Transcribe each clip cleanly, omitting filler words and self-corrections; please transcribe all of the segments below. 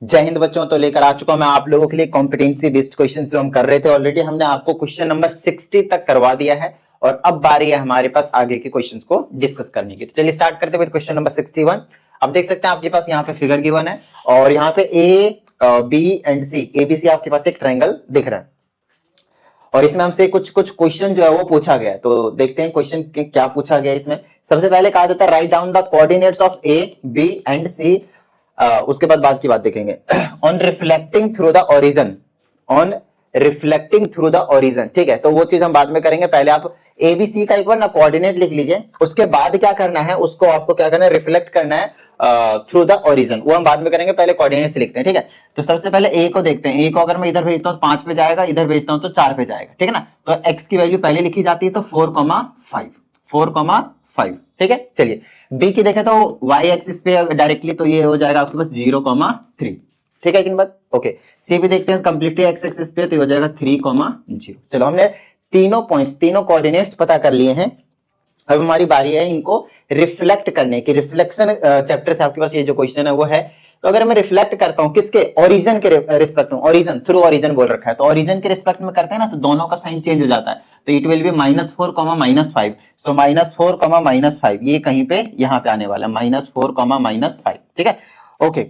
जय हिंद बच्चों। तो लेकर आ चुका हूं मैं आप लोगों के लिए कॉम्पिटेंसी बेस्ड क्वेश्चन जो हम कर रहे थे ऑलरेडी हमने आपको क्वेश्चन नंबर 60 तक करवा दिया है और अब बारी है हमारे पास आगे के क्वेश्चंस को डिस्कस करने की। तो चलिए स्टार्ट करते हैं क्वेश्चन नंबर 61। अब देख सकते हैं आपके पास यहाँ पे फिगर गिवन है और यहाँ पे A B and C ABC आपके पास एक ट्रायंगल दिख रहा है और इसमें हमसे कुछ कुछ क्वेश्चन जो है वो पूछा गया है। तो देखते हैं क्वेश्चन क्या पूछा गया है। इसमें सबसे पहले कहा जाता है write down the coordinates of A B and C. उसके बाद की बात देखेंगे on reflecting through the origin, on reflecting through the origin. ठीक है, तो वो चीज हम बाद में करेंगे। पहले आप एबीसी का एक बार ना कोऑर्डिनेट लिख लीजिए, उसके बाद क्या करना है, उसको आपको क्या करना है, रिफ्लेक्ट करना है थ्रू द ओरिजिन। वो हम बाद में करेंगे, पहले कोऑर्डिनेट्स लिखते हैं। ठीक है, तो सबसे पहले ए को देखते हैं। ए को अगर मैं इधर भेजता हूं तो 5 पे जाएगा, इधर भेजता हूं तो 4 पे जाएगा। ठीक है ना, तो एक्स की वैल्यू पहले लिखी जाती है तो 4,5 4,5। ठीक है, चलिए बी की देखें तो y एक्सिस पे डायरेक्टली तो ये हो जाएगा आपके पास 0,3। ठीक है, बात ओके। सी भी देखते हैं कंप्लीटली एक्स एक्सिस पे तो ये हो जाएगा 3,0। चलो हमने तीनों पॉइंट्स, तीनों कोऑर्डिनेट्स पता कर लिए हैं। अब हमारी बारी है इनको रिफ्लेक्ट करने की। रिफ्लेक्शन चैप्टर से आपके पास ये जो क्वेश्चन है वो है। तो अगर मैं रिफ्लेक्ट करता हूं किसके, ओरिजिन के रिस्पेक्ट में, ओरिजिन थ्रू ओरिजिन बोल रखा है तो ओरिजिन के रिस्पेक्ट में करते हैं ना तो दोनों का साइन चेंज हो जाता है। तो इट विल बी -4, -5। सो -4, -5 ये कहीं पे यहां पे आने वाला है, -4, -5। ठीक है, ओके।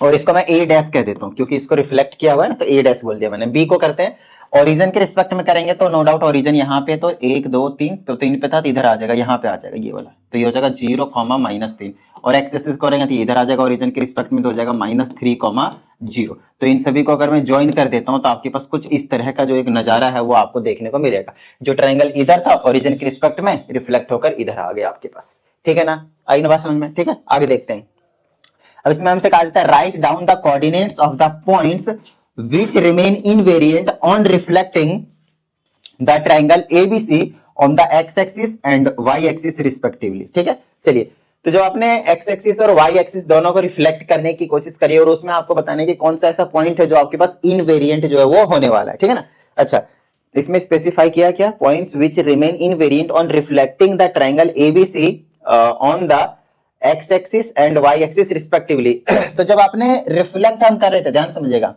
और इसको मैं ए डैश कह देता हूं क्योंकि इसको रिफ्लेक्ट किया हुआ है ना, तो ए डैश बोल दिया मैंने। बी को करते हैं ओरिजिन के रिस्पेक्ट में करेंगे तो नो डाउट ओरिजिन यहाँ पे तो 1 2 3, तो 3 पे था तो इधर आ जाएगा, यहाँ पे आ जाएगा ये वाला, तो ये हो जाएगा 0,-3। और एक्स एक्सिस करेंगे तो इधर आ जाएगा ओरिजिन के रिस्पेक्ट में तो हो जाएगा -3,0। तो इन सभी को अगर मैं ज्वाइन कर देता हूं तो आपके पास कुछ इस तरह का जो एक नजारा है वो आपको देखने को मिलेगा। जो ट्रायंगल इधर था ओरिजिन के रिस्पेक्ट में रिफ्लेक्ट होकर इधर आ गया आपके पास। ठीक है ना, आई ना बात समझ में। ठीक है, आगे देखते हैं। अब इसमें हमसे कहा जाता है write down the coordinates of the points which remain invariant on reflecting the triangle ABC on the x-axis and y-axis respectively। ठीक है, चलिए तो जो आपने x-axis और y-axis दोनों को रिफ्लेक्ट करने की कोशिश करी और उसमें आपको बताने की कौन सा ऐसा पॉइंट है जो आपके पास इनवेरिएंट जो है वो होने वाला है। ठीक है ना, अच्छा इसमें स्पेसिफाई किया क्या, points which remain invariant on reflecting the triangle ABC on the x-axis and y-axis respectively। तो जब आपने रिफ्लेक्ट हम कर रहे थे, ध्यान समझिएगा,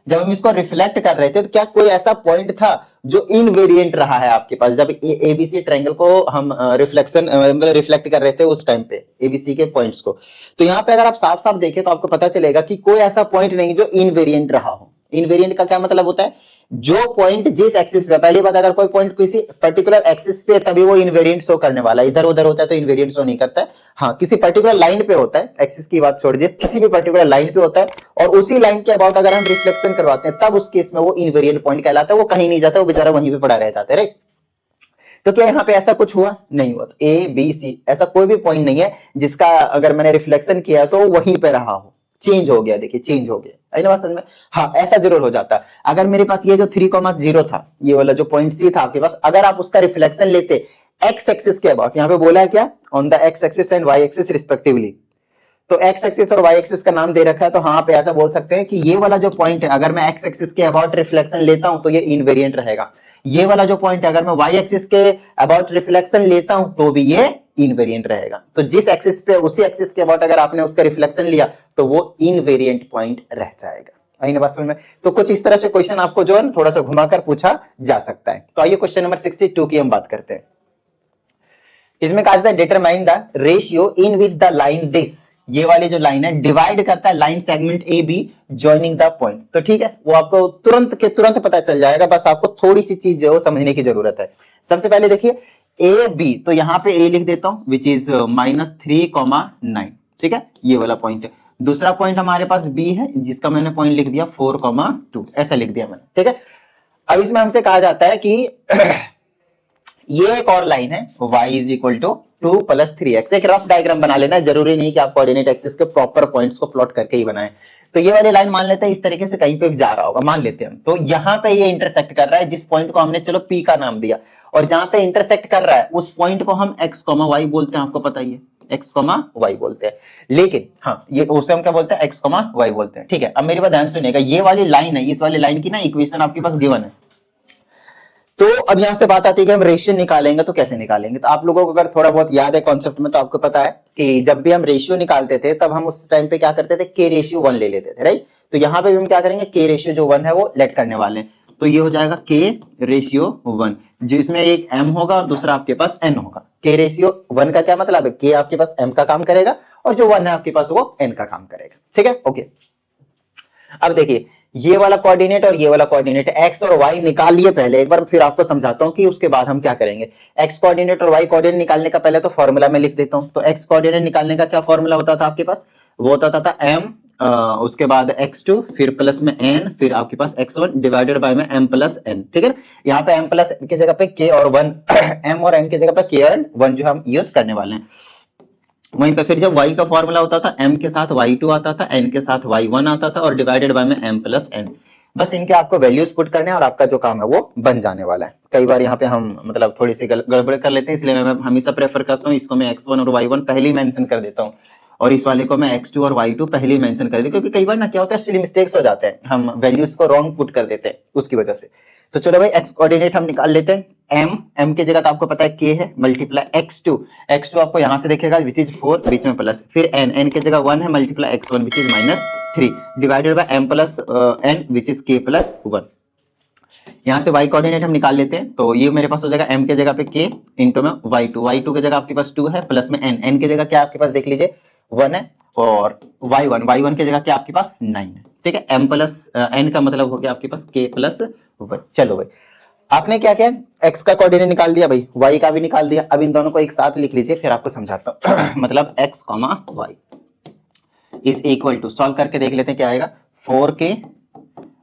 जब हम इसको रिफ्लेक्ट कर रहे थे तो क्या कोई ऐसा पॉइंट था जो इनवेरिएंट रहा है आपके पास जब एबीसी ट्रायंगल को हम रिफ्लेक्शन मतलब रिफ्लेक्ट कर रहे थे उस टाइम पे एबीसी के पॉइंट्स को। तो यहाँ पे अगर आप साफ साफ देखें तो आपको पता चलेगा कि कोई ऐसा पॉइंट नहीं जो इनवेरिएंट रहा हो। इनवेरिएंट का क्या मतलब होता है, जो पॉइंट जिस एक्सिस पे, पहली बात अगर कोई पॉइंट किसी पर्टिकुलर एक्सिस पे तभी वो इनवेरिएंट शो करने वाला है, इधर उधर होता है तो इनवेरिएंट शो नहीं करता है। हाँ, किसी पर्टिकुलर लाइन पे होता है, एक्सिस की बात छोड़ दीजिए, किसी भी पर्टिकुलर लाइन पे होता है और उसी लाइन के अबाउट अगर हम रिफ्लेक्शन करवाते हैं तब उस केस में वो इनवेरिएंट पॉइंट कहलाता है। वो कहीं नहीं जाता, वो बेचारा वहीं पे पड़ा रह जाता है, राइट। तो क्या यहाँ पे ऐसा कुछ हुआ, नहीं हुआ। ए बी सी ऐसा कोई भी पॉइंट नहीं है जिसका अगर मैंने रिफ्लेक्शन किया तो वहीं पे रहा हो, चेंज हो गया। देखिए चेंज हो गया, है ना बात समझ में। हाँ, ऐसा जरूर हो जाता है अगर मेरे पास ये जो 3,0 था, ये वाला जो पॉइंट सी था आपके पास, अगर आप उसका रिफ्लेक्शन लेते एक्स एक्सिस के अबाउट, यहाँ पे बोला है क्या, on the X axis and Y axis respectively, तो एक्स एक्सिस और वाई एक्सिस का नाम दे रखा है तो हाँ पे ऐसा बोल सकते हैं कि ये वाला जो पॉइंट है अगर मैं एक्स एक्सिस के अबाउट रिफ्लेक्शन लेता हूं तो ये इनवेरिएंट रहेगा। ये वाला जो पॉइंट है अगर मैं वाई एक्सिस के अबाउट रिफ्लेक्शन लेता हूं तो भी ये इनवेरिएंट रहेगा। तो जिस एक्सिस पे उसी एक्सिस के अबाउट अगर आपने उसका रिफ्लेक्शन लिया तो वो इनवेरिएंट पॉइंट रह जाएगा। आई ना बात समझ में। तो कुछ इस तरह से क्वेश्चन आपको जो है थोड़ा सा घुमाकर पूछा जा सकता है। तो आइए क्वेश्चन नंबर 62 की हम बात करते हैं। इसमें कहा जाता है determine the ratio in which the line this, ये वाली जो लाइन है डिवाइड करता है line segment A be joining the point. तो ठीक है, वो आपको तुरंत के तुरंत पता चल जाएगा, बस आपको थोड़ी सी चीज जो है समझने की जरूरत है। सबसे पहले देखिए ए बी, तो यहां पे ए लिख देता हूं विच इज -3,9। ठीक है, ये वाला पॉइंट है। दूसरा पॉइंट हमारे पास बी है जिसका मैंने पॉइंट लिख दिया 4,2, ऐसा लिख दिया मैंने। ठीक है, अब इसमें हमसे कहा जाता है कि ये एक और लाइन है y is equal to 2 + 3x। एक रफ डायग्राम बना लेना, जरूरी नहीं कि आप कोऑर्डिनेट एक्सिस के प्रॉपर पॉइंट्स को प्लॉट करके ही बनाएं। तो ये वाली लाइन मान लेते हैं इस तरीके से कहीं पे जा रहा होगा, मान लेते हैं। तो यहाँ पे ये इंटरसेक्ट कर रहा है जिस पॉइंट को हमने चलो p का नाम दिया, और जहां पे इंटरसेक्ट कर रहा है उस पॉइंट को हम x, y बोलते हैं, आपको पता ही है x, y बोलते हैं। लेकिन हाँ, ये उसे हम क्या बोलते हैं, x, y बोलते हैं। ठीक है, अब मेरी बात ध्यान सुनिएगा, ये वाली लाइन है, इस वाली लाइन की ना इक्वेशन आपके पास गिवन है। तो अब यहां से बात आती है कि हम रेशियो निकालेंगे तो कैसे निकालेंगे। तो आप लोगों को अगर थोड़ा बहुत याद है कॉन्सेप्ट में, तो आपको पता है कि जब भी हम रेशियो निकालते थे तब हम उस टाइम पे क्या करते थे, के रेशियो 1 ले लेते थे, राइट। तो यहाँ पे भी हम क्या करेंगे, के रेशियो जो 1 है वो लेट करने वाले हैं। तो ये हो जाएगा के रेशियो 1, जिसमें एक m होगा और दूसरा आपके पास n होगा। के रेशियो 1 का क्या मतलब है, के आपके पास m का काम करेगा और जो 1 है आपके पास वो n का काम करेगा, ठीक है, ओके। अब देखिए ये वाला कोऑर्डिनेट और ये वाला कोऑर्डिनेट x और y निकाल लिए पहले एक बार, फिर आपको समझाता हूं कि उसके बाद हम क्या करेंगे। x कोऑर्डिनेट और y कोऑर्डिनेट निकालने का पहले तो फॉर्मूला मैं लिख देता हूं। तो x कोऑर्डिनेट निकालने का क्या फॉर्मूला होता था आपके पास, वो होता था m, उसके बाद x2, फिर प्लस में n, फिर आपके पास x1 डिवाइडेड बाय में m प्लस n, ठीक है। यहाँ पे m प्लस n की जगह पे k और 1 m और n की जगह पे k और 1 जो हम यूज करने वाले हैं। वहीं पे फिर जब y का फॉर्मूला होता था m के साथ y2 आता था, n के साथ y1 आता था और डिवाइडेड बाय में m प्लस n। बस इनके आपको वैल्यूज पुट करने हैं और आपका जो काम है वो बन जाने वाला है। कई बार यहाँ पे हम मतलब थोड़ी सी गड़बड़ कर लेते हैं, इसलिए मैं हमेशा प्रेफर करता हूँ इसको मैं x1 और y1 पहले ही मेंशन कर देता हूँ और इस वाले को मैं x2 और y2 पहले ही मेंशन कर देता हूँ, क्योंकि कई बार ना क्या होता है सिली मिस्टेक्स हो जाते हैं, हम वैल्यूज को रॉन्ग पुट कर देते हैं उसकी वजह से। तो चलो भाई x कोऑर्डिनेट हम निकाल लेते हैं। m की जगह तो आपको पता है k है, मल्टीप्लाई x2 आपको यहां से देखेगा विच इज 4, बीच में प्लस, फिर n की जगह 1 है, multiply x1 which is -3 divided by m plus n which is k plus 1। यहां से y कोऑर्डिनेट हम निकाल लेते हैं। तो ये मेरे पास हो जाएगा m की जगह पे k इंटू में y2 की जगह आपके पास 2 है, प्लस में n की जगह क्या आपके पास देख लीजिए 1 है, और y1 की जगह क्या आपके पास 9 है, ठीक है। m प्लस n का मतलब हो गया आपके पास k प्लस 1। चलो भाई आपने क्या किया, x का कोऑर्डिनेट निकाल दिया भाई, y का भी निकाल दिया। अब इन दोनों को एक साथ लिख लीजिए, फिर आपको समझाता हूं मतलब x, y is equal to, solve करके देख लेते हैं क्या आएगा, 4k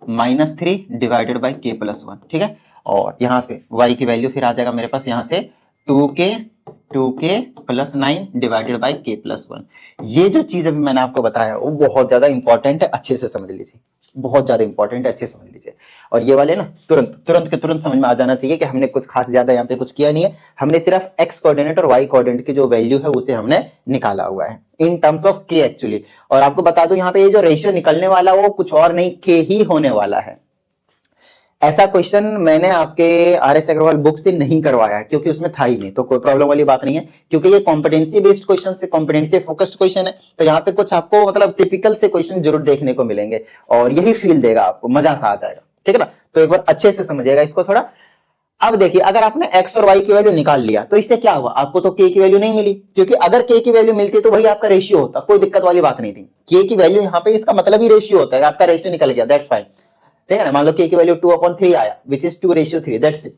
-3 divided by k plus 1, ठीक है। और यहां से y की वैल्यू फिर आ जाएगा मेरे पास यहां से 2k plus 9 divided by k plus 1। ये जो चीज अभी मैंने आपको बताया वो बहुत ज्यादा इंपॉर्टेंट है, अच्छे से समझ लीजिए, बहुत ज्यादा इंपॉर्टेंट है, अच्छे से समझ लीजिए। और ये वाले ना तुरंत समझ में आ जाना चाहिए कि हमने कुछ खास ज्यादा यहाँ पे कुछ किया नहीं है, हमने सिर्फ x कोऑर्डिनेट और y कोऑर्डिनेट की जो वैल्यू है उसे हमने निकाला हुआ है in terms of k actually. और आपको बता दूं यहाँ पे ये जो रेशियो निकलने वाला वो कुछ और नहीं k ही होने वाला है। ऐसा क्वेश्चन मैंने आपके RS अग्रवाल बुक से नहीं करवाया क्योंकि उसमें था ही नहीं, तो कोई प्रॉब्लम वाली बात नहीं है, क्योंकि ये कॉम्पिटेंसी बेस्ड क्वेश्चन से कॉम्पिटेंसी फोकस्ड क्वेश्चन है। तो यहाँ पे कुछ आपको मतलब टिपिकल से क्वेश्चन जरूर देखने को मिलेंगे और यही फील देगा आपको, मजा सा आ जाएगा, ठीक है ना। तो एक बार अच्छे से समझिएगा इसको थोड़ा। अब देखिए अगर आपने x और y की वैल्यू निकाल लिया तो इससे क्या हुआ, आपको तो k की वैल्यू नहीं मिली, क्योंकि अगर k की वैल्यू मिलती तो वही आपका रेशियो होता, कोई दिक्कत वाली बात नहीं थी। k की वैल्यू यहाँ पे इसका मतलब ही रेशियो होता है, आपका रेशियो निकल गया, दैट्स फाइन, ठीक है ना। मान लो k की वैल्यू 2/3 आया which is 2:3, that's it.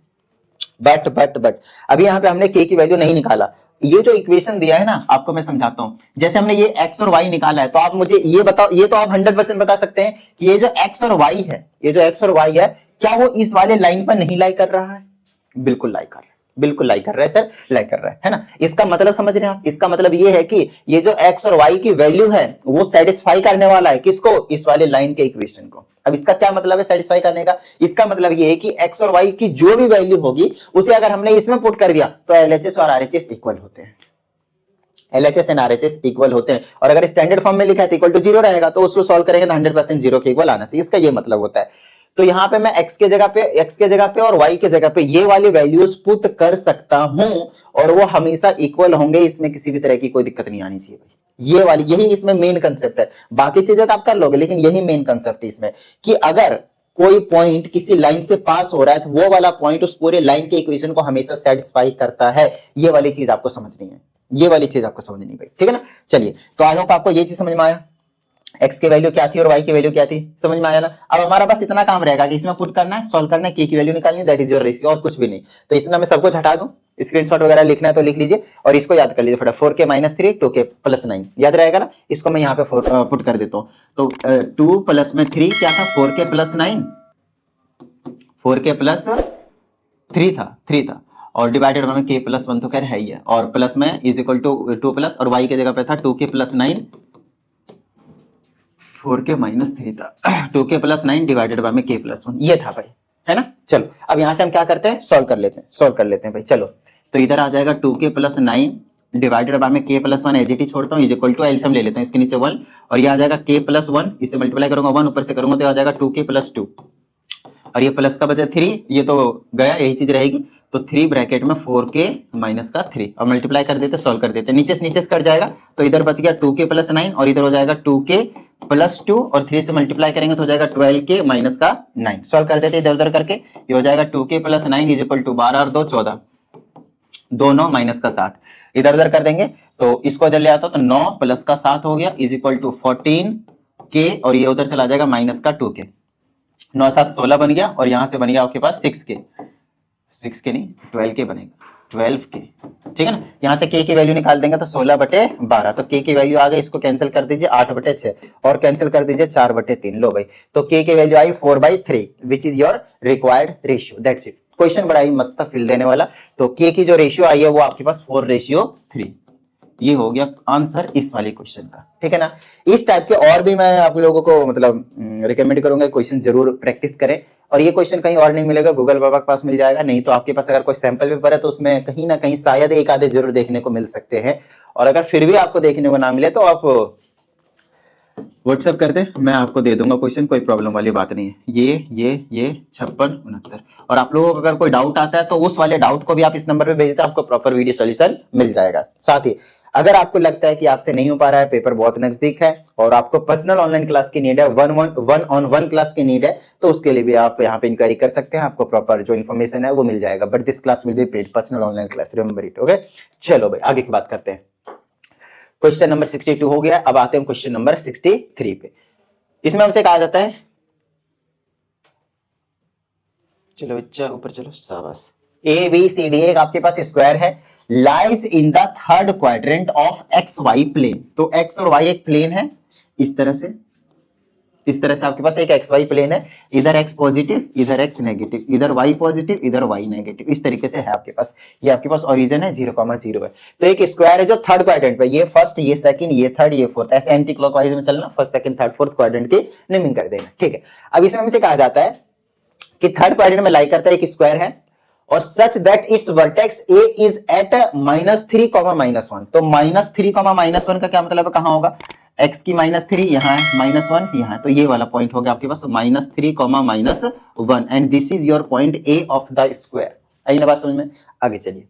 But अभी यहाँ पे हमने k की वैल्यू नहीं निकाला। ये जो इक्वेशन दिया है ना आपको मैं समझाता हूं, जैसे हमने ये x और y निकाला है, तो आप मुझे ये बताओ, ये तो आप 100% बता सकते हैं कि ये जो x और y है, ये जो x और y है, क्या वो इस वाले लाइन पर नहीं लाई कर रहा है? बिल्कुल लाई कर रहा है, बिल्कुल लाई कर रहा है सर, लाई कर रहा है ना। इसका मतलब समझ रहे हैं आप, इसका मतलब ये है कि ये जो x और y की वैल्यू है वो सेटिस्फाई करने वाला है किसको, इस वाले लाइन के इक्वेशन को। अब इसका क्या मतलब है सेटिस्फाई करने का, इसका मतलब ये है कि x और y की जो भी वैल्यू होगी उसे अगर हमने इसमें पुट कर दिया तो LHS और RHS इक्वल होते हैं, LHS एंड RHS इक्वल होते हैं। और अगर स्टैंडर्ड फॉर्म में लिखा है तो इक्वल टू 0 रहेगा, तो उसको सॉल्व करेंगे तो 100% 0 के इक्वल आना चाहिए, इसका ये मतलब होता है। तो यहाँ पे मैं x के जगह पे और y के जगह पे ये वाली वैल्यूज पुट कर सकता हूं और वो हमेशा इक्वल होंगे, इसमें किसी भी तरह की कोई दिक्कत नहीं आनी चाहिए भाई। ये वाली यही इसमें मेन कंसेप्ट है, बाकी चीजें तो आप कर लोगे लेकिन यही मेन कंसेप्ट है इसमें कि अगर कोई पॉइंट किसी लाइन से पास हो रहा है तो वो वाला पॉइंट उस पूरे लाइन के इक्वेशन को हमेशा सेटिस्फाई करता है। ये वाली चीज आपको समझनी है, ये वाली चीज आपको समझनी भाई, ठीक है ना। चलिए तो आई होप आपको ये चीज समझ में आया, x की वैल्यू क्या थी और y की वैल्यू क्या थी, समझ में आया ना। अब हमारा बस इतना काम रहेगा कि इसमें पुट करना है, सॉल्व करना है, k की वैल्यू निकालनी है, दैट इज योर रेशियो, और कुछ भी नहीं। तो इसमें मैं सब कुछ हटा दूं, स्क्रीनशॉट वगैरह लिखना है तो लिख लीजिए और इसको याद कर लीजिए फटाफट, 4k -3 2k + 9 याद रहेगा ना। इसको मैं यहाँ पे पुट कर देता हूँ, तो 2 + 3 क्या था, 4k + 9, 4k + 3 था और डिवाइडेड बाय k + 1 तो खैर है ही है, और प्लस में इज इक्वल टू 2 प्लस और y की जगह पे था 2k + 9, 4k -3 था, 2k + 9 डिवाइडेड बाय में k + 1, ये था भाई, है ना। चलो अब यहां से हम क्या करते हैं, सॉल्व कर लेते हैं भाई। चलो तो इधर आ जाएगा 2k + 9 डिवाइडेड बाय में k + 1 एज इट इज छोड़ता हूं, इज इक्वल टू एलसीएम ले लेते हैं, इसके नीचे 1 और ये आ जाएगा k + 1, इसे मल्टीप्लाई करूंगा 1 ऊपर से करूंगा तो आ जाएगा 2k + 2 और ये प्लस का बचा 3, ये तो गया, यही चीज रहेगी। तो 3 ब्रैकेट में 4k माइनस का 3 और मल्टीप्लाई कर देते, सॉल्व कर देते, नीचे से नीचे से कट जाएगा तो इधर बच गया 2k प्लस 9 और इधर हो जाएगा 2k प्लस 2 और 3 से मल्टीप्लाई करेंगे तो हो जाएगा 12k माइनस का 9। सॉल्व कर देते इधर उधर करके, ये हो जाएगा 2k plus 9 is equal to 12 और 2 14, 2 9 माइनस का 7, इधर उधर कर देंगे तो इसको इधर ले आता तो 9 प्लस का 7 हो गया इज इक्वल टू 14k और ये उधर चला जाएगा माइनस का 2k, 9 7 16 बन गया और यहां से बन गया आपके पास 6k नहीं 12k बनेगा, 12k, ठीक है ना। यहां से k की वैल्यू निकाल देंगे तो 16/12, तो k की वैल्यू आ गई, इसको कैंसिल कर दीजिए 8/6 और कैंसिल कर दीजिए 4/3, लो भाई, तो k की value I 4/3 which is your required ratio, that's it. Question बड़ा ही मस्त था, फिल देने वाला। तो k की जो रेशियो आई है वो आपके पास 4:3, ये हो गया आंसर इस वाले क्वेश्चन का, ठीक है ना। इस टाइप के और भी मैं आप लोगों को मतलब रिकमेंड करूंगा, क्वेश्चन जरूर प्रैक्टिस करें। और ये क्वेश्चन कहीं और नहीं मिलेगा, गूगल बाबा के पास मिल जाएगा, नहीं तो आपके पास अगर कोई सैंपल पेपर है तो उसमें कहीं ना कहीं शायद एक आधे जरूर देखने को मिल सकते हैं। और अगर फिर भी आपको देखने को ना मिले तो आप व्हाट्सएप कर दे, मैं आपको दे दूंगा क्वेश्चन, कोई प्रॉब्लम वाली बात नहीं है। ये 56 69 और आप लोगों को अगर कोई डाउट आता है तो उस वाले डाउट को भी आप इस नंबर पे भेज देते, आपको प्रॉपर वीडियो सॉल्यूशन मिल जाएगा। साथ ही अगर आपको लगता है कि आपसे नहीं हो पा रहा है, पेपर बहुत नजदीक है और आपको पर्सनल ऑनलाइन क्लास की नीड है, वन ऑन वन क्लास की नीड है, तो उसके लिए भी आप यहाँ पे इंक्वायरी कर सकते हैं, आपको प्रॉपर जो इन्फॉर्मेशन है वो मिल जाएगा। But this class will be paid, personal online class, remember it, okay. चलो भाई आगे की बात करते हैं। क्वेश्चन नंबर 62 हो गया, अब आते हैं क्वेश्चन नंबर 63 पे। इसमें हमसे कहा जाता है, चलो बच्चा ऊपर चलो, शाबाश। ABCD आपके पास स्क्वायर है, lies in the third quadrant of XY plane. तो X और Y एक प्लेन है, इस तरह से आपके पास एक XY प्लेन है, इधर X पॉजिटिव इधर X नेगेटिव, इधर Y पॉजिटिव इधर Y नेगेटिव, इस तरीके से है आपके पास। ये आपके पास ओरिजिन है 0,0 है। तो एक स्क्वायर है जो थर्ड क्वाड्रेंट पे, ये फर्स्ट ये सेकंड ये थर्ड ये फोर्थ, ऐसे एंटी क्लॉकवाइज में चलना, first second third fourth quadrant की नेमिंग कर देना, ठीक है। अब इसमें हमसे कहा जाता है कि थर्ड क्वाड्रेंट में लाई करता है एक स्क्वायर है और such that it's vertex A is at -3, -1। तो -3, -1 का क्या मतलब है, कहां होगा, x की -3 यहाँ है, -1 यहाँ है, तो ये वाला पॉइंट हो गया आपके पास -3, -1 and this is your point A of the square. आई ना बात समझ में, आगे चलिए।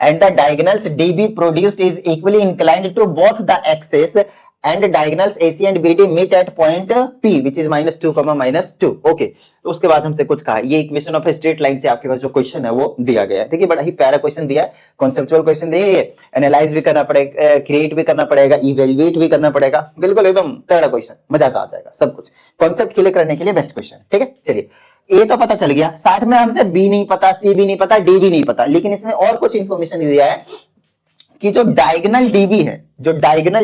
And the diagonals DB produced is equally inclined to both the axes and diagonals AC and BD meet at point P which is -2, -2, okay। तो उसके बाद हमसे कुछ कहा, ये इक्वेशन ऑफ स्ट्रेट लाइन से आपके पास जो क्वेश्चन है वो दिया गया है। देखिए बड़ा ही प्यारा क्वेश्चन दिया है, कॉन्सेप्चुअल क्वेश्चन दिया है, एनालाइज भी करना पड़ेगा, क्रिएट भी करना पड़ेगा, इवेल्युएट भी करना पड़ेगा, बिल्कुल एकदम तगड़ा क्वेश्चन, मजा सा आ जाएगा सब कुछ। कॉन्सेप्ट क्लियर करने के लिए बेस्ट क्वेश्चन, ठीक है। चलिए ए तो पता चल गया, साथ में हमसे बी नहीं पता, सी भी नहीं पता, डी भी नहीं पता, लेकिन इसमें और कुछ इंफॉर्मेशन दिया है कि जो डायगोनल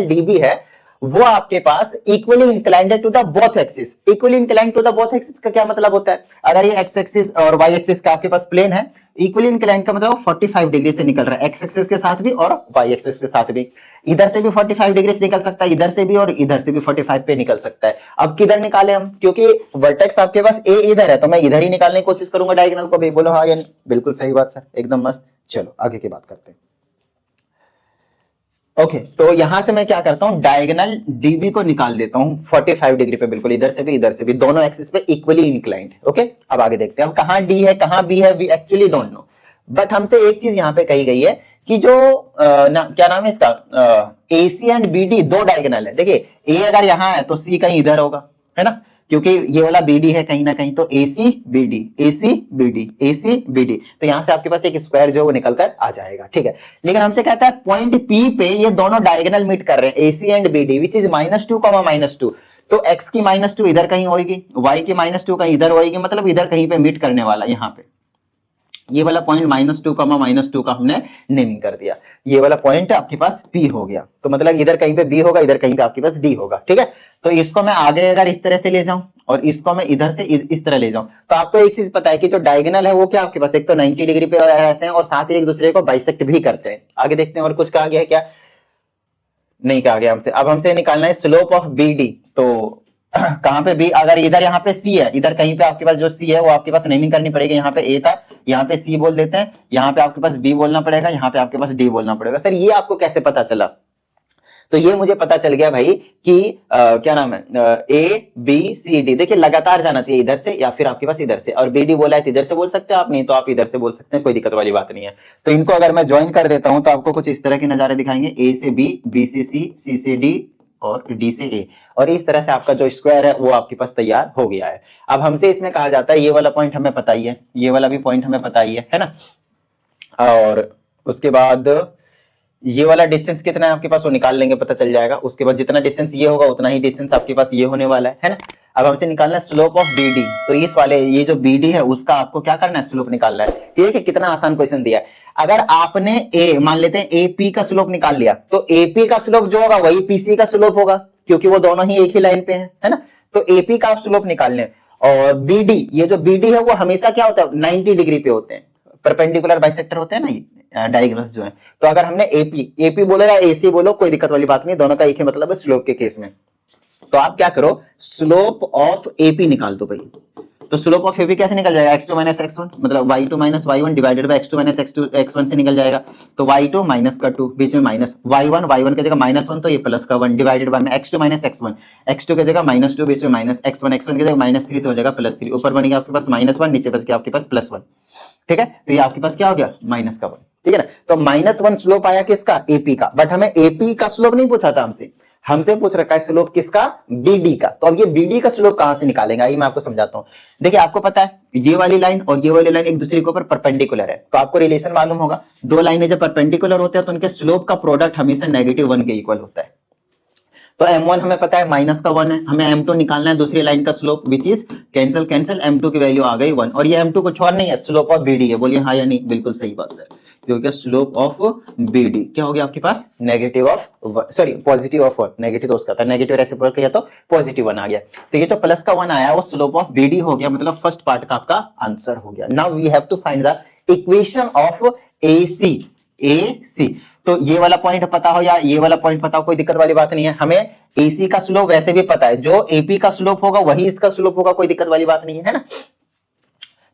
डीबी है वो आपके पास equally inclined to the both axis. Equally inclined to the both axis का क्या मतलब होता है, अगर ये एक्स एक्सिस और वाई एक्सिस का आपके पास प्लेन है, इक्वली इंक्लाइंड का मतलब 45 डिग्री से निकल रहा है, एक्स एक्सिस के साथ भी और वाई एक्सिस के साथ भी। इधर से भी 45 डिग्री से निकल सकता है, इधर से भी और इधर से भी 45 पे निकल सकता है। अब किधर निकाले हम, क्योंकि वर्टेक्स आपके पास ए इधर है तो मैं इधर ही निकालने की कोशिश करूंगा डायगोनल को भी। बोलो हाँ या नहीं, बिल्कुल सही बात सर, एकदम मस्त। चलो आगे की बात करते हैं। ओके तो यहां से मैं क्या करता हूं, डायगोनल डीबी को निकाल देता हूं 45 डिग्री पे, बिल्कुल इधर से भी दोनों एक्सिस पे इक्वली इंक्लाइंड। ओके अब आगे देखते हैं, अब कहां डी है कहां बी है, we actually don't know, but हमसे एक चीज यहां पे कही गई है कि जो क्या नाम है इसका, AC एंड BD दो डायगोनल है। देखिए ए अगर यहां है तो C कहीं इधर होगा, है ना, क्योंकि ये वाला BD है कहीं ना कहीं, तो AC BD, तो यहां से आपके पास एक स्क्वायर जो वो निकल कर आ जाएगा, ठीक है। लेकिन हमसे कहता है पॉइंट P पे ये दोनों डायगोनल मीट कर रहे हैं, AC and BD which is -2, -2, तो x की -2 इधर कहीं होगी, y की -2 कहीं इधर होगी, मतलब इधर कहीं पे मीट करने वाला, यहाँ पे ये वाला पॉइंट -2, -2 का हमने नेमिंग कर दिया, ये वाला पॉइंट आपके पास P हो गया, तो मतलब इधर कहीं पे B होगा, इधर कहीं पे आपके पास D होगा, ठीक है। तो इसको मैं आगे अगर इस तरह से ले जाऊं और इसको मैं इधर से इस तरह ले जाऊं, तो आपको एक चीज पता है कि जो डायगोनल है वो क्या आपके पास एक तो 90 डिग्री पे रहते हैं और साथ ही एक दूसरे को बाइसेक्ट भी करते हैं। आगे देखते हैं और कुछ कहा गया है क्या, नहीं कहा गया हमसे। अब हमसे निकालना है स्लोप ऑफ BD, तो कहां पे B, अगर इधर यहाँ पे C है, इधर कहीं पे आपके पास जो C है वो आपके पास नेमिंग करनी पड़ेगी, यहाँ पे A था, यहाँ पे C बोल देते हैं, यहाँ पे आपके पास B बोलना पड़ेगा, यहाँ पे आपके पास D बोलना पड़ेगा। सर ये आपको कैसे पता चला, तो ये मुझे पता चल गया भाई कि क्या नाम है, ए बी सी डी, देखिए लगातार जाना चाहिए इधर से या फिर आपके पास इधर से, और बी डी बोला है तो इधर से बोल सकते हैं आप, नहीं तो आप इधर से बोल सकते हैं, कोई दिक्कत वाली बात नहीं है। तो इनको अगर मैं ज्वाइन कर देता हूं तो आपको कुछ इस तरह के नजारे दिखाएंगे, ए से बी, बी से सी से डी और डी से ए, और इस तरह से आपका जो स्क्वायर है वो आपके पास तैयार हो गया है। अब हमसे इसमें कहा जाता है ये वाला पॉइंट हमें पता ही है, ये वाला भी पॉइंट हमें पता ही है ना, और उसके बाद ये वाला डिस्टेंस कितना है आपके पास वो निकाल लेंगे, पता चल जाएगा। उसके बाद जितना डिस्टेंस ये होगा उतना ही डिस्टेंस आपके पास ये होने वाला है ना। अब हमसे निकालना है स्लोप ऑफ बीडी, तो इस वाले ये जो बीडी है उसका आपको क्या करना है, स्लोप निकालना है। ठीक है, कितना आसान क्वेश्चन दिया है। अगर आपने ए मान लेते हैं एपी का स्लोप निकाल लिया, तो एपी का स्लोप जो होगा वही पीसी का स्लोप होगा, क्योंकि वो दोनों ही एक ही लाइन पे है ना। तो एपी का आप स्लोप निकाल लें, और बीडी, ये जो बीडी है वो हमेशा क्या होता है, 90 डिग्री पे होते हैं, परपेंडिकुलर बाइसेक्टर होते हैं ना ये डायगोनल्स जो है। तो अगर हमने एपी बोलेगा एसी बोलो, कोई दिक्कत वाली बात नहीं, दोनों का एक ही मतलब है स्लोप के केस में। तो आप क्या करो, स्लोप ऑफ एपी निकाल दो भाई। तो स्लोप ऑफ एपी कैसे निकल जाएगा, x2 माइनस x1, मतलब y2 minus y1 divided by x2 minus x1 से निकल जाएगा। तो y2 माइनस का 2, बीच में माइनस, y1 की जगह -1 तो ये प्लस का 1 divided by x2 minus x1, x2 की जगह -2, बीच में माइनस, x1 की जगह -3 तो हो जाएगा +3, ऊपर बनेगा आपके पास -1, नीचे बच गया आपके पास +1। ठीक है, तो ये आपके पास क्या हो गया, माइनस का 1। ठीक है ना, तो -1 स्लोप आया किसका, एपी का, बट हमें एपी का स्लोप नहीं पूछा था हमसे पूछ रखा है स्लोप किसका, बीडी का। तो अब ये बीडी का स्लोप कहां से निकालेंगे, आइए मैं आपको समझाता हूं। देखिए आपको पता है ये वाली लाइन और ये वाली लाइन एक दूसरे के ऊपर परपेंडिकुलर है, तो आपको रिलेशन मालूम होगा, दो लाइनें जब परपेंडिकुलर होते हैं तो उनके स्लोप का प्रोडक्ट हमेशा -1 के इक्वल होता है। तो m1 हमें पता है -1 है, हमें m2 निकालना है दूसरी लाइन का slope, which is cancel m2 की वैल्यू आ गई 1, और ये m2 कुछ और नहीं है, स्लोप ऑफ बीडी है। बोलिए हाँ या नहीं, बिल्कुल सही बात है, क्योंकि स्लोप ऑफ बीडी क्या हो गया आपके पास, पॉजिटिव ऑफ 1, नेगेटिव तो उसका था, नेगेटिव रेसिप्रोकल किया तो पॉजिटिव 1 आ गया। तो ये जो प्लस का 1 आया वो स्लोप ऑफ बीडी हो गया, मतलब फर्स्ट पार्ट का आपका आंसर हो गया। Now we have to find the equation of AC। तो ये वाला पॉइंट पता हो या ये वाला पॉइंट पता हो, कोई दिक्कत वाली बात नहीं है। हमें एसी का स्लोप वैसे भी पता है, जो एपी का स्लोप होगा वही इसका स्लोप होगा, कोई दिक्कत वाली बात नहीं है ना।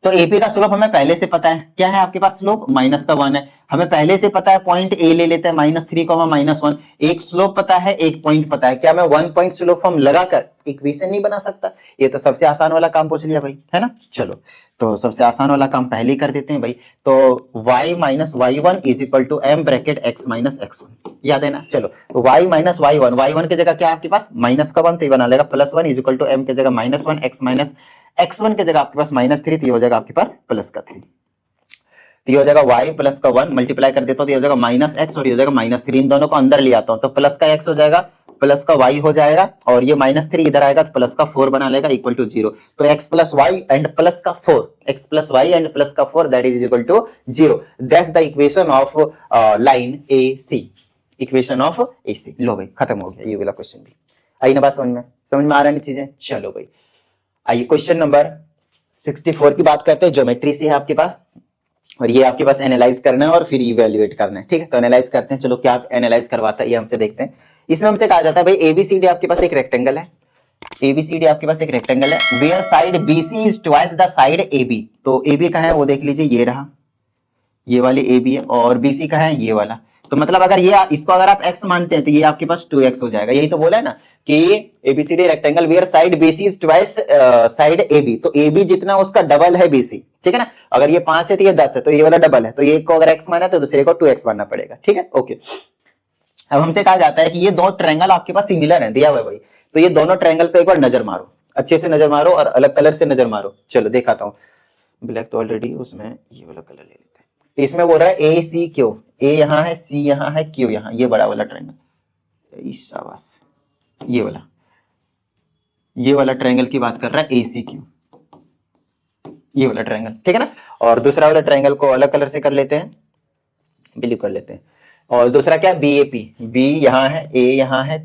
तो एपी का स्लोप हमें पहले से पता है, क्या है आपके पास स्लोप, -1 है, हमें पहले से पता है, पॉइंट ए ले लेते हैं, -3, -1, एक स्लोप पता है, एक पॉइंट पता है। क्या मैं 1 पॉइंट स्लोप फॉर्म लगाकर इक्वेशन नहीं बना सकता, ये तो सबसे आसान वाला काम पूछ लिया भाई, है ना। चलो तो सबसे आसान वाला काम पहले ही कर देते हैं भाई। तो y minus y1 is equal to m bracket x minus x1, याद है ना। चलो तो y माइनस y1 की जगह क्या है आपके पास, माइनस का 1, तो ये बना लेगा +1 इज इक्वल टू m की जगह -1, x माइनस x1 की जगह आपके पास -3, तो ये हो जाएगा आपके पास प्लस का 3, तो ये हो जाएगा y प्लस का 1 मल्टीप्लाई कर देता हूं तो ये हो जाएगा -x और ये हो जाएगा -3, इन दोनों को अंदर ले आता हूं तो प्लस का x हो जाएगा, प्लस का y हो जाएगा, और ये -3 इधर आएगा तो प्लस का 4 बना लेगा इक्वल टू 0। तो x plus y and plus का 4 that is equal to 0। That's the equation of line AC, equation of AC। लो भाई खत्म हो गया ये वाला क्वेश्चन भी। आई ना बात समझ में आ रहा है चीजें। चलो भाई आइए क्वेश्चन नंबर 64 की बात करते हैं, ज्योमेट्री से है आपके पास, और ये आपके पास एनालाइज करना है और फिर इवैल्यूएट करना है। ठीक है, तो एनालाइज करते हैं। चलो क्या एनालाइज करवाता है ये हमसे देखते हैं। इसमें हमसे कहा जाता है भाई ABCD आपके पास एक रेक्टेंगल है, ABCD आपके पास एक रेक्टेंगल है, where side BC is twice the side AB। तो AB का है वो देख लीजिए, ये रहा, ये वाली AB है, और BC का है ये वाला। तो मतलब अगर ये इसको अगर आप x मानते हैं तो ये आपके पास 2x हो जाएगा। यही तो बोला है ना कि ABCD rectangle where side BC is twice side AB, तो AB जितना उसका डबल है BC। ठीक है ना, अगर ये 5 है तो ये 10 है, तो ये वाला डबल है, तो ये को अगर x माना तो दूसरे को 2x मानना पड़ेगा। ठीक है, ओके। अब हमसे कहा जाता है कि ये दो ट्रायंगल आपके पास सिमिलर हैं, दिया हुआ है भाई, तो ये दोनों ट्रायंगल पे एक बार नजर मारो, अच्छे से नजर मारो और अलग कलर से नजर मारो। चलो दिखाता हूँ, ब्लैक तो ऑलरेडी उसमें, ये वाला कलर ले लेते हैं। इसमें बोल रहा है ACQ, A यहाँ है, C यहाँ है, Q यहाँ, ये बड़ा वाला ट्रायंगल, शाबाश, ये वाला ट्रायंगल की बात कर रहा है ACQ, ये वाला ट्रायंगल। ठीक है ना, और दूसरा वाला ट्रायंगल को अलग कलर से कर लेते हैं, ब्लू कर लेते हैं। और दूसरा क्या है BAP, B यहाँ है, A यहाँ है,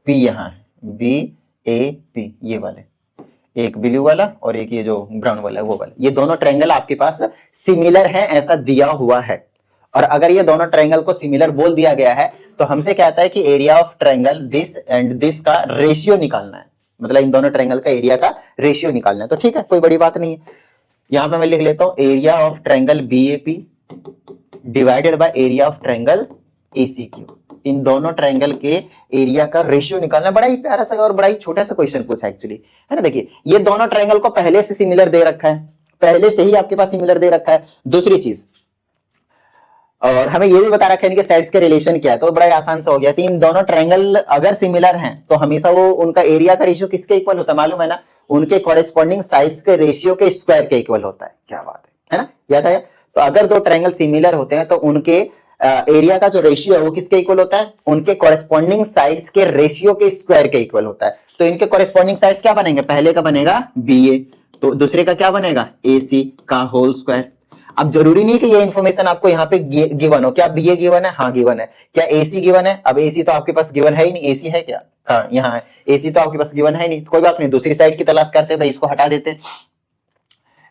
P यहाँ है, BAP, ये वाले, एक ब्लू वाला और एक ये जो ब्राउन वाला है वो वाला, ये दोनों ट्रायंगल आपके पास सिमिलर हैं ऐसा दिया हुआ है। और अगर ये दोनों ट्रायंगल को सिमिलर बोल दिया गया है तो हमसे कहता है कि area of triangle this and this का रेशियो निकालना है, मतलब इन दोनों ट्रायंगल का एरिया का रेशियो निकालना है। तो ठीक है, कोई बड़ी बात नहीं है। यहां पे मैं लिख लेता हूं area of triangle BAP divided by area of triangle ACQ। इन दोनों ट्रायंगल के एरिया का रेशियो निकालना, बड़ा ही प्यारा सा और बड़ा ही छोटा सा क्वेश्चन पूछा एक्चुअली, है ना। देखिए ये दोनों ट्रायंगल को पहले से सिमिलर दे रखा है, पहले से ही आपके पास सिमिलर दे रखा है। दूसरी चीज, और हमें ये भी बता रखा है इनके साइड्स के रिलेशन क्या है, तो बड़ा ही आसान सा हो गया। इन दोनों ट्रायंगल अगर सिमिलर हैं तो हमेशा वो उनका एरिया का रेशियो किसके इक्वल होता है मालूम है ना, उनके कॉरेस्पॉन्डिंग साइड्स के रेशियो के स्क्वायर के इक्वल होता है। क्या बात है ना, याद आया। तो अगर दो ट्रायंगल सिमिलर होते हैं तो उनके एरिया का जो रेशियो है वो किसके इक्वल होता है, उनके कॉरेस्पॉन्डिंग साइड्स के रेशियो के स्क्वायर के इक्वल होता है। तो इनके कॉरेस्पॉन्डिंग साइड्स क्या बनेंगे, पहले का बनेगा BA, तो दूसरे का क्या बनेगा AC का होल स्क्वायर। अब जरूरी नहीं कि ये इन्फॉर्मेशन आपको यहाँ पे गिवन हो। क्या BA गिवन है, हाँ गिवन है। क्या AC गिवन है, अब AC तो आपके पास गिवन है ही नहीं, AC है क्या, हाँ यहाँ है। AC तो आपके पास गिवन है नहीं, तो कोई बात नहीं, दूसरी साइड की तलाश करते हैं भाई, इसको हटा देते हैं।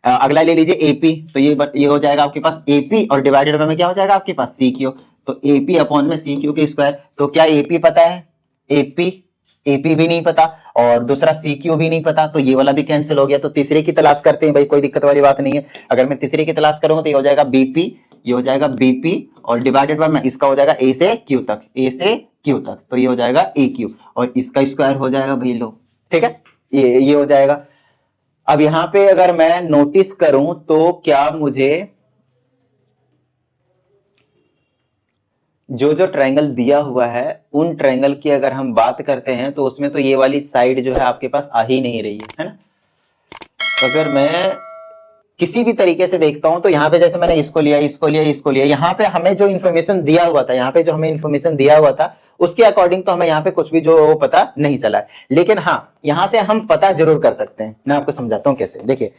अगला ले लीजिए AP, तो ये हो जाएगा आपके पास AP और डिवाइडेड में क्या हो जाएगा आपके पास CQ, तो AP अपॉन में CQ के स्क्वायर। तो क्या AP पता है, AP भी नहीं पता और दूसरा CQ भी नहीं पता, तो ये वाला भी कैंसिल हो गया। तो तीसरे की तलाश करते हैं भाई, कोई दिक्कत वाली बात नहीं है। अगर मैं तीसरे की तलाश करूंगा तो ये हो जाएगा BP, ये हो जाएगा BP और डिवाइडेड बाय में इसका हो जाएगा A से Q तक, A से Q तक, तो ये हो जाएगा AQ और इसका स्क्वायर हो जाएगा भाई लो, ठीक है, ये हो जाएगा। अब यहां पे अगर मैं नोटिस करूं तो क्या मुझे जो जो ट्रायंगल दिया हुआ है उन ट्रायंगल की अगर हम बात करते हैं तो उसमें तो ये वाली साइड जो है आपके पास आ ही नहीं रही है ना। अगर मैं किसी भी तरीके से देखता हूं तो यहाँ पे जैसे मैंने इसको लिया, इसको लिया, इसको लिया, यहाँ पे हमें जो इन्फॉर्मेशन दिया हुआ था, यहाँ पे जो हमें इन्फॉर्मेशन दिया हुआ था उसके अकॉर्डिंग तो हमें यहाँ पे कुछ भी जो पता नहीं चला है। लेकिन हाँ यहाँ से हम पता जरूर कर सकते हैं, मैं आपको समझाता हूँ कैसे। देखिए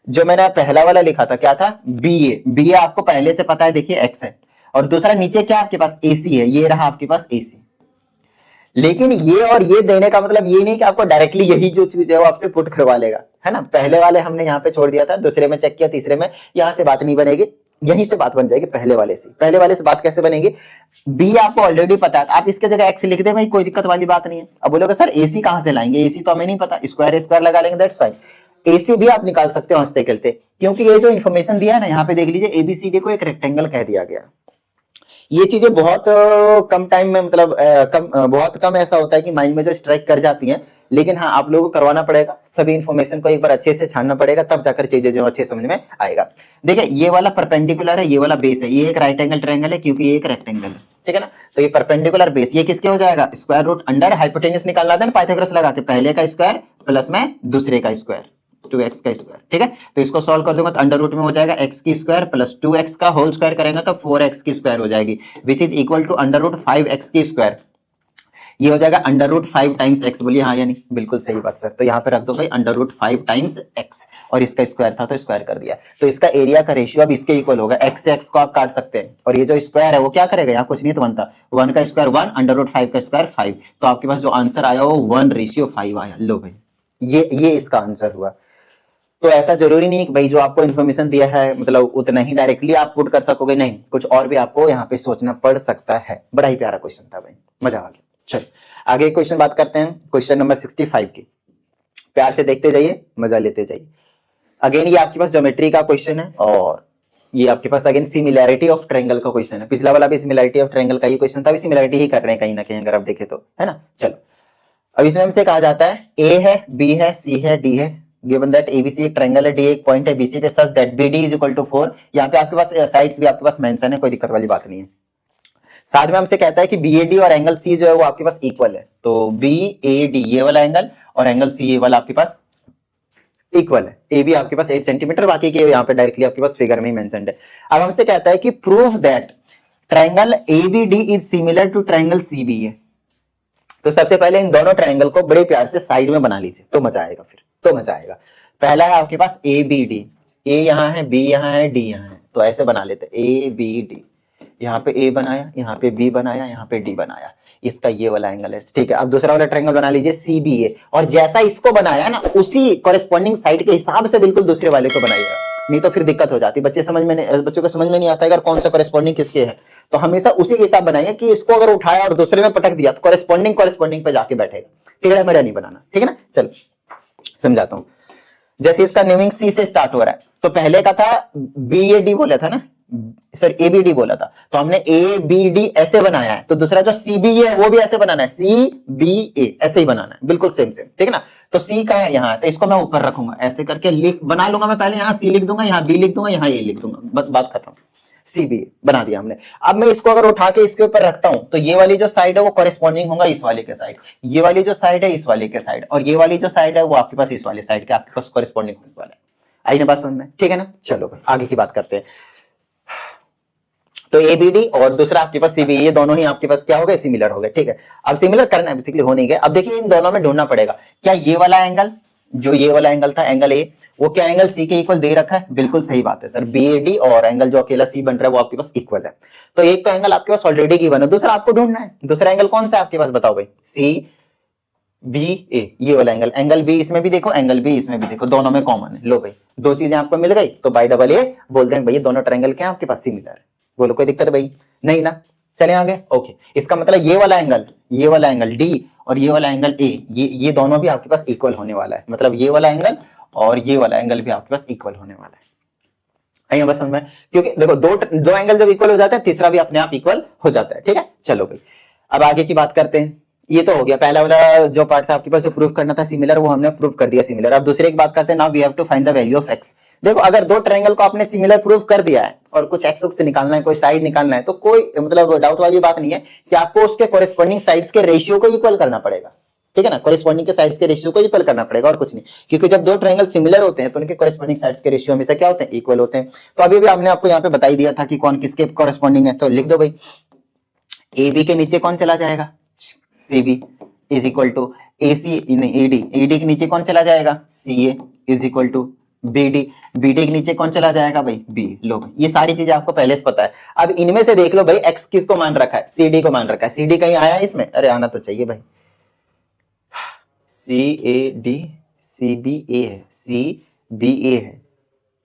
जो मैंने पहला वाला लिखा था क्या था, BA आपको पहले से पता है, देखिए X है और दूसरा नीचे क्या आपके पास AC है, ये रहा आपके पास AC। लेकिन ये और ये देने का मतलब ये नहीं कि आपको डायरेक्टली यही जो चीज है वो आपसे पुट करवा लेगा, है ना। पहले वाले हमने यहाँ पे छोड़ दिया था, दूसरे में चेक किया, तीसरे में यहाँ से बात नहीं बनेगी, यहीं से बात बन जाएगी पहले वाले से। पहले वाले से बात कैसे बनेगी, B आपको ऑलरेडी पता है, आप इसके जगह X लिख दे भाई, कोई दिक्कत वाली बात नहीं है। अब बोलोगे सर AC कहां से लाएंगे, AC तो हमें नहीं पता, स्क्वायर लगा लेंगे, दैट्स फाइन। AC भी आप निकाल सकते हो हंसते खेलते, क्योंकि ये जो इन्फॉर्मेशन दिया है ना, यहाँ पे देख लीजिए ABCD को एक रेक्टेंगल कह दिया गया। ये चीजें बहुत कम टाइम में मतलब बहुत कम ऐसा होता है कि माइंड में जो स्ट्राइक कर जाती हैं, लेकिन हाँ आप लोगों को करवाना पड़ेगा, सभी इन्फॉर्मेशन को एक बार अच्छे से छानना पड़ेगा, तब जाकर चीजें जो अच्छे समझ में आएगा। देखिए ये वाला परपेंडिकुलर है, ये वाला बेस है, ये एक राइट एंगल ट्रायंगल है क्योंकि ये एक रेक्टेंगल है, ठीक है ना। तो ये परपेंडिकुलर बेस ये किसके हो जाएगा, स्क्वायर रूट अंडर हाइपोटेन्यूस निकालना था ना पाइथागोरस लगा के, पहले का स्क्वायर प्लस में दूसरे का स्क्वायर, 2x का स्क्वायर, ठीक है। तो इसको सॉल्व कर दूंगा तो अंडर रूट में हो जाएगा x की स्क्वायर प्लस 2x का होल स्क्वायर करेंगे तो 4x की स्क्वायर हो जाएगी, which is equal to under root 5x की स्क्वायर। ये हो जाएगा अंडर रूट 5 टाइम्स x, बोलिए हाँ या नहीं, बिल्कुल सही बात सर। तो यहाँ पे रख दो भाई अंडर रूट 5 टाइम्स x और इसका स्क्वायर था तो स्क्वायर कर दिया। तो इसका एरिया का रेशियो अब इसके इक्वल होगा, x से x को आप काट सकते हैं और ये जो स्क्वायर है वो क्या करेगा, यहाँ कुछ नहीं तो 1 था, 1 का स्क्वायर 1, अंडर रूट 5 का स्क्वायर 5, तो आपके पास जो आंसर आया वो 1:5 आया। लो भाई ये इसका आंसर हुआ। तो ऐसा जरूरी नहीं कि भाई जो आपको इन्फॉर्मेशन दिया है मतलब उतना ही डायरेक्टली आप पुट कर सकोगे, नहीं, कुछ और भी आपको यहाँ पे सोचना पड़ सकता है। बड़ा ही प्यारा क्वेश्चन था भाई, मजा आ गया। चलो आगे क्वेश्चन बात करते हैं, क्वेश्चन नंबर 65 की। प्यार से देखते जाइए, मजा लेते जाइए। अगेन ये आपके पास ज्योमेट्री का क्वेश्चन है और ये आपके पास अगेन सिमिलैरिटी ऑफ ट्रायंगल का क्वेश्चन है। पिछला वाला भी सिमिलैरिटी ऑफ ट्रायंगल का ही क्वेश्चन था, भी सिमिलैरिटी ही कर रहे हैं कहीं ना कहीं अगर आप देखें तो, है ना। चलो अब इसमें हमसे कहा जाता है A है, B है, C है, D है, गिवन दैट ABC एक ट्रायंगल है, D एक पॉइंट है BC पे, such that BD is equal to 4। यहाँ पे आपके पास साइड्स भी आपके पास मेंशन है, कोई दिक्कत वाली बात नहीं है। साथ में हमसे कहता है कि BAD और एंगल C जो है वो आपके पास इक्वल है, तो BAD ये वाला एंगल और एंगल C ये वाला आपके पास इक्वल है। ए भी आपके पास 8 सेंटीमीटर, बाकी के यहाँ पे डायरेक्टली आपके पास फिगर में ही मेंशन्ड है। अब हमसे कहता है कि proof that triangle ABD is similar to triangle CBA। तो सबसे पहले इन दोनों ट्रायंगल को बड़े प्यार से साइड में बना लीजिए, तो मजा आएगा, फिर तो मजा आएगा। पहला है आपके पास ABD, A यहाँ है, B यहाँ है, D यहाँ है, तो ऐसे बना लेते ABD। यहाँ पे A बनाया, यहाँ पे B बनाया, यहाँ पे D बनाया, इसका ये वाला एंगल है, ठीक है। अब दूसरा वाला ट्रायंगल बना लीजिए CBA, और जैसा इसको बनाया ना उसी कॉरेस्पॉन्डिंग साइड के हिसाब से बिल्कुल दूसरे वाले को बनाइएगा, नहीं तो फिर दिक्कत हो जाती है। बच्चों को समझ में नहीं आता अगर कौन सा कॉरेस्पॉन्डिंग किसके है, तो हमेशा उसी के हिसाब बनाइए कि इसको अगर उठाया और दूसरे में पटक दिया तो कॉरेस्पॉन्डिंग पे जाके बैठेगा, टेढ़ा मेढ़ा नहीं बनाना, ठीक है ना। चलो समझाता हूं। जैसे इसका नेमिंग C से स्टार्ट हो रहा है, तो पहले का था BAD बोला था ना, सॉरी ABD बोला था, तो हमने ABD ऐसे बनाया है, तो दूसरा जो CBA है वो भी ऐसे बनाना है, CBA ऐसे ही बनाना है, बिल्कुल सेम सेम, ठीक है ना। तो C का है यहाँ, तो इसको मैं ऊपर रखूंगा, ऐसे करके लिख बना लूंगा मैं, पहले यहाँ C लिख दूंगा, यहाँ B लिख दूंगा, यहाँ A लिख दूंगा, बात खत्म। CBA बना दिया हमने। अब मैं इसको अगर उठा के इसके ऊपर रखता हूं, तो ये वाली जो साइड है वो कॉरेस्पॉन्डिंग होगा इस वाले के साइड, ये वाली जो साइड है इस वाले के साइड, और ये वाली जो साइड है वो आपके पास इस वाले साइड के आपके पास कॉरेस्पॉन्डिंग होने वाला है। आई ना बात समझ में, ठीक है ना। चलो भाई आगे की बात करते हैं। तो ABD और दूसरा आपके पास CBE, ये दोनों ही आपके पास क्या हो गए, सिमिलर हो गए, ठीक है। अब सिमिलर करना है, बेसिकली हो नहीं गए। अब देखिए इन दोनों में ढूंढना पड़ेगा, क्या ये वाला एंगल, जो ये वाला एंगल था एंगल A, वो क्या एंगल C के इक्वल दे रखा है, बिल्कुल सही बात है सर, BAD और एंगल जो अकेला C बन रहा है वो आपके पास इक्वल है। तो एक तो एंगल आपके पास ऑलरेडी गिवन है, दूसरा आपको ढूंढना है। दूसरा एंगल कौन सा है आपके पास, बताओ भाई। CBA, ये वाला एंगल, एंगल B इसमें भी देखो, एंगल B इसमें भी देखो, दोनों में कॉमन है। लो भाई दो चीजें आपको मिल गई, तो बाय डबल A बोल देंगे भाई दोनों ट्रायंगल क्या है आपके पास, सिमिलर है। बोलो कोई दिक्कत भाई नहीं ना। चले आगे, ओके। इसका मतलब ये वाला एंगल D और ये वाला एंगल A, ये दोनों भी आपके पास इक्वल होने वाला है, मतलब ये वाला एंगल और ये वाला एंगल भी आपके पास इक्वल होने वाला है। आइए बस समझ में, क्योंकि देखो दो एंगल जब इक्वल हो जाता है, तीसरा भी अपने आप इक्वल हो जाता है, ठीक है। चलो भाई अब आगे की बात करते हैं। ये तो हो गया पहला वाला जो पार्ट था आपके पास, जो प्रूफ करना था सिमिलर, वो हमने प्रूफ कर दिया सिमिलर। अब दूसरे की बात करते हैं। Now we have to find the value of x। देखो अगर दो ट्रायंगल को आपने सिमिलर प्रूफ कर दिया है और कुछ x से निकालना है, कोई साइड निकालना है, तो कोई मतलब डाउट वाली बात नहीं है कि आपको उसके कोरेस्पोंडिंग साइड्स के रेशियो को इक्वल करना पड़ेगा, ठीक है ना। कोरेस्पोंडिंग के साइड्स के रेशियो को इक्वल करना पड़ेगा और कुछ नहीं, क्योंकि जब दो ट्रायंगल सिमिलर होते हैं तो उनके कोरेस्पोंडिंग साइड्स के रेशियो हमेशा क्या होते हैं, इक्वल होते हैं। तो अभी भी हमने आपको यहाँ पे बता ही दिया था कि कौन किसके कोरेस्पोंडिंग है, तो लिख दो भाई AB के नीचे कौन चला जाएगा, CB is equal to AC नहीं AD के नीचे कौन चला जाएगा, CA is equal to BD के नीचे कौन चला जाएगा भाई, B। लो भाई ये सारी चीजें आपको पहले से पता है। अब इनमें से देख लो भाई x किसको मान रखा है, CD को मान रखा है। CD कहीं आया है इसमें, अरे आना तो चाहिए भाई। CAD CBA है, CBA है,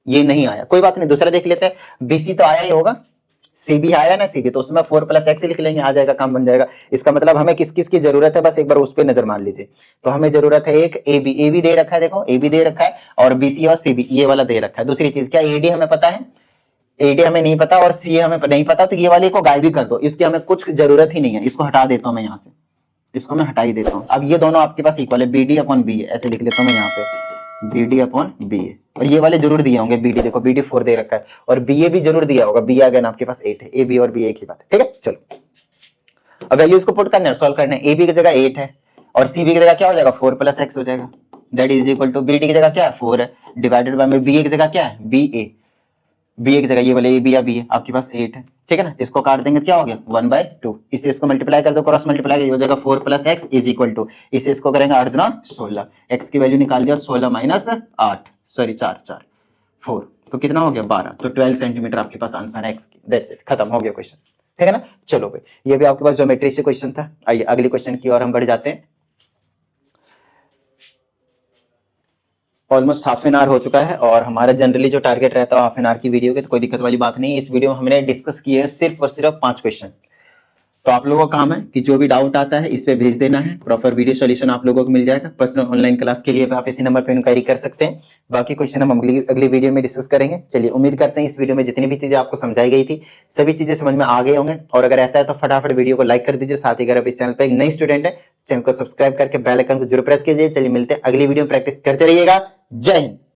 ये नहीं आया, कोई बात नहीं, दूसरा देख लेते हैं। BC तो आया ही होगा, CB आया ना CB, तो उसमें 4 + x लिख लेंगे, आ जाएगा, काम बन जाएगा। इसका मतलब हमें किस किस की जरूरत है, बस एक बार उस पर नजर मार लीजिए। तो हमें जरूरत है एक AB दे रखा है, देखो AB दे रखा है, और BC और CB ये वाला दे रखा है। दूसरी चीज क्या, AD हमें पता है, AD हमें नहीं पता और CA हमें नहीं पता, तो ये वाले को गायब ही कर दो, इसकी हमें कुछ जरूरत ही नहीं है, इसको हटा देता हूं मैं यहाँ से, इसको मैं हटा ही देता हूँ। अब ये दोनों आपके पास इक्वल है, BD/B है, ऐसे लिख लेता हूँ मैं यहाँ पे, BD/B है। और ये वाले जरूर दिए होंगे, BD देखो BD 4 दे रखा है, और BA भी जरूर दिया होगा, BA अगेन आपके पास 8 है, AB और BA एक ही बात है, ठीक है। चलो अब वैल्यूज को पुट करना है, सॉल्व करना है। AB की जगह 8 है और CB की जगह क्या हो जाएगा, 4 + x हो जाएगा, that is equal to BD की जगह क्या है, 4 है, डिवाइडेड बाय BA की जगह क्या है, BA की जगह ये वाले AB या B है, आपके पास 8 है, ठीक है ना। इसको काट देंगे तो क्या हो गया, 1/2, इसे इसको मल्टीप्लाई कर दो, क्रॉस मल्टीप्लाई हो जाएगा, 4 + x इज इक्वल टू, इसे इसको करेंगे 8 × 16, x की वैल्यू निकाल दिया, 16 - 8 सॉरी 4 4 तो कितना हो गया, 12। तो 12 सेंटीमीटर आपके पास आंसर है x की, दैट्स इट, खत्म हो गया क्वेश्चन, ठीक है ना। चलो भाई ये भी आपके पास ज्योमेट्री से क्वेश्चन था। आइए अगले क्वेश्चन की ओर हम बढ़ जाते हैं। ऑलमोस्ट हाफ एन आवर हो चुका है और हमारा जनरली जो टारगेट रहता है हाफ एन आवर की वीडियो के, तो कोई दिक्कत वाली बात नहीं। इस वीडियो में हमने डिस्कस किए हैं सिर्फ और सिर्फ 5 क्वेश्चन। तो आप लोगों का काम है कि जो भी डाउट आता है इस पे भेज देना है, प्रॉपर वीडियो सॉल्यूशन आप लोगों को मिल जाएगा। पर्सनल ऑनलाइन क्लास के लिए आप इसी नंबर पे इंक्वायरी कर सकते हैं। बाकी क्वेश्चन हम अगली वीडियो में डिस्कस करेंगे। चलिए उम्मीद करते हैं इस वीडियो में जितनी भी चीजें आपको समझाई गई थी सभी चीजें समझ में आ गए होंगे, और अगर ऐसा है तो फटाफट वीडियो को लाइक कर दीजिए। साथ ही अगर आप इस चैनल पर एक नई स्टूडेंट है, चैनल को सब्सक्राइब करके बेल आइकन को जरूर प्रेस कीजिए। चलिए मिलते हैं अगली वीडियो में, प्रैक्टिस करते रहिएगा। जय हिंद।